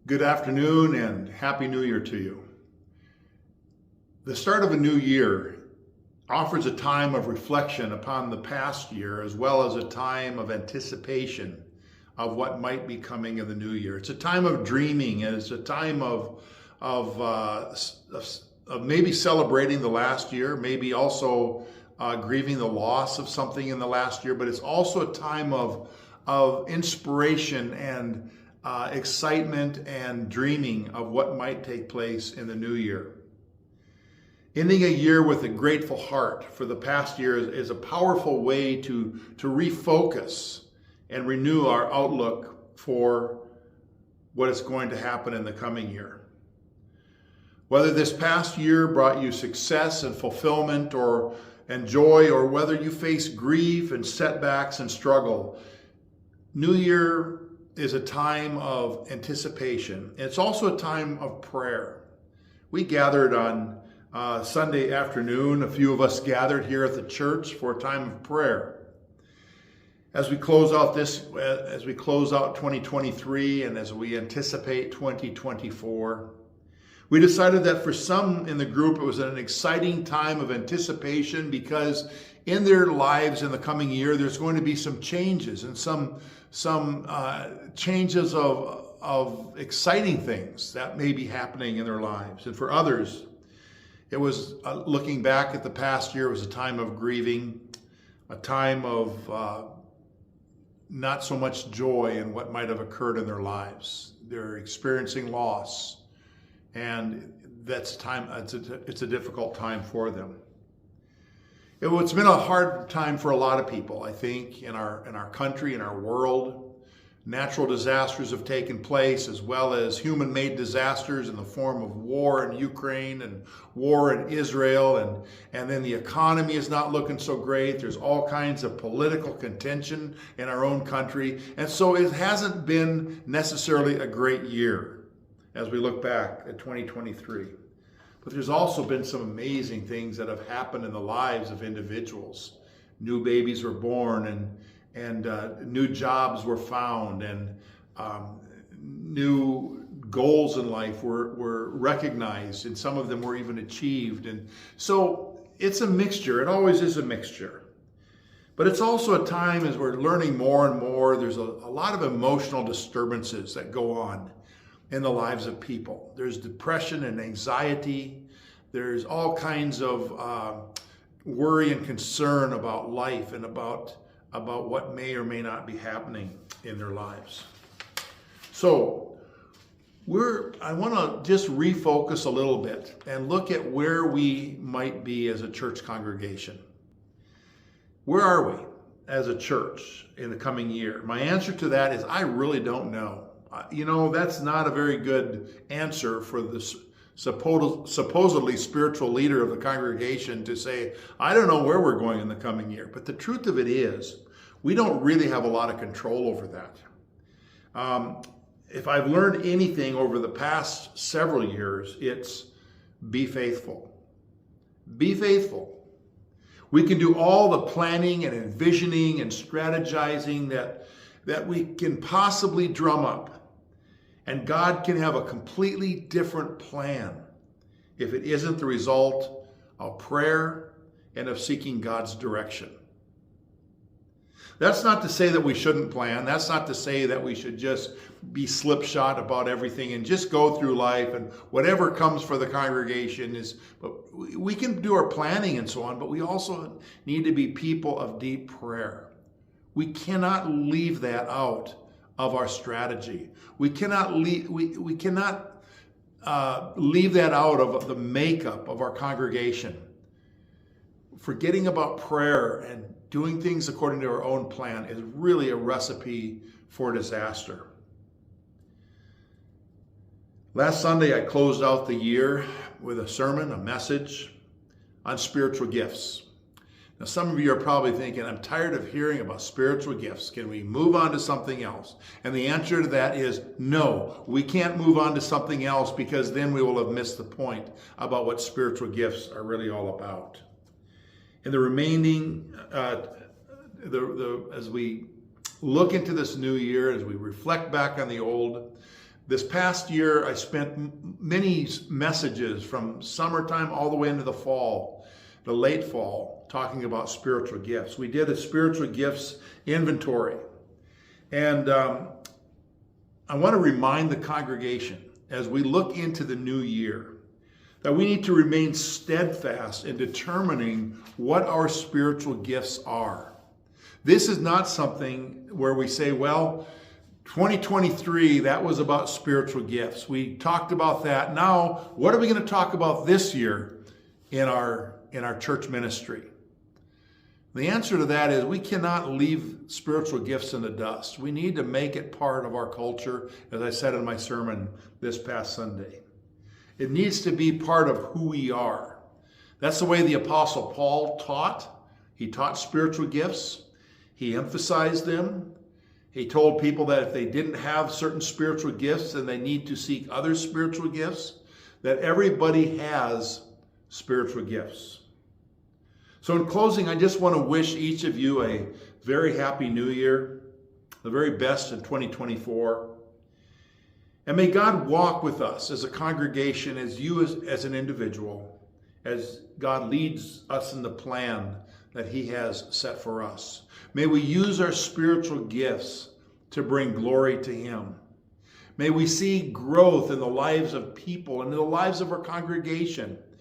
Good afternoon and Happy New Year to you. The start of a new year offers a time of reflection upon the past year as well as a time of anticipation of what might be coming in the new year. It's a time of dreaming and it's a time of maybe celebrating the last year, maybe also grieving the loss of something in the last year, but it's also a time of inspiration and excitement and dreaming of what might take place in the new year. Ending a year with a grateful heart for the past year is a powerful way to refocus and renew our outlook for what is going to happen in the coming year. Whether this past year brought you success and fulfillment and joy, or whether you face grief and setbacks and struggle, New Year is a time of anticipation. It's also a time of prayer. We gathered on Sunday afternoon. A few of us gathered here at the church for a time of prayer. As we close out 2023 and as we anticipate 2024, we decided that for some in the group, it was an exciting time of anticipation because in their lives in the coming year, there's going to be some changes and some changes of exciting things that may be happening in their lives. And for others, it was looking back at the past year, it was a time of grieving, a time of not so much joy in what might have occurred in their lives. They're experiencing loss, and that's time. It's a difficult time for them. It's been a hard time for a lot of people, I think, in our country, in our world. Natural disasters have taken place, as well as human-made disasters in the form of war in Ukraine and war in Israel, and then the economy is not looking so great. There's all kinds of political contention in our own country, and so it hasn't been necessarily a great year as we look back at 2023. But there's also been some amazing things that have happened in the lives of individuals. New babies were born, and new jobs were found, and new goals in life were recognized, and some of them were even achieved. And so it's a mixture. It always is a mixture. But it's also a time as we're learning more and more, there's a lot of emotional disturbances that go on in the lives of people. There's depression and anxiety. There's all kinds of worry and concern about life and about what may or may not be happening in their lives. So I want to just refocus a little bit and look at where we might be as a church congregation. Where are we as a church in the coming year? My answer to that is I really don't know. That's not a very good answer for this supposedly spiritual leader of the congregation to say, I don't know where we're going in the coming year. But the truth of it is, we don't really have a lot of control over that. If I've learned anything over the past several years, it's be faithful. Be faithful. We can do all the planning and envisioning and strategizing that we can possibly drum up. And God can have a completely different plan if it isn't the result of prayer and of seeking God's direction. That's not to say that we shouldn't plan. That's not to say that we should just be slipshod about everything and just go through life and whatever comes for the congregation is, but we can do our planning and so on, but we also need to be people of deep prayer. We cannot leave that out of our strategy. We cannot leave that out of the makeup of our congregation. Forgetting about prayer and doing things according to our own plan is really a recipe for disaster. Last Sunday, I closed out the year with a sermon, a message on spiritual gifts. Now, some of you are probably thinking, I'm tired of hearing about spiritual gifts. Can we move on to something else? And the answer to that is no, we can't move on to something else because then we will have missed the point about what spiritual gifts are really all about. In the remaining, as we look into this new year, as we reflect back on the old, This past year, I spent many messages from summertime all the way into the fall, the late fall, talking about spiritual gifts. We did a spiritual gifts inventory. And I want to remind the congregation as we look into the new year that we need to remain steadfast in determining what our spiritual gifts are. This is not something where we say, well, 2023, that was about spiritual gifts. We talked about that. Now, what are we going to talk about this year in our church ministry? The answer to that is we cannot leave spiritual gifts in the dust. We need to make it part of our culture, as I said in my sermon this past Sunday. It needs to be part of who we are. That's the way the Apostle Paul taught. He taught spiritual gifts. He emphasized them. He told people that if they didn't have certain spiritual gifts, then they need to seek other spiritual gifts, that everybody has spiritual gifts. So in closing, I just want to wish each of you a very happy new year, the very best in 2024. And may God walk with us as a congregation, as you as an individual, as God leads us in the plan that he has set for us. May we use our spiritual gifts to bring glory to him. May we see growth in the lives of people and in the lives of our congregation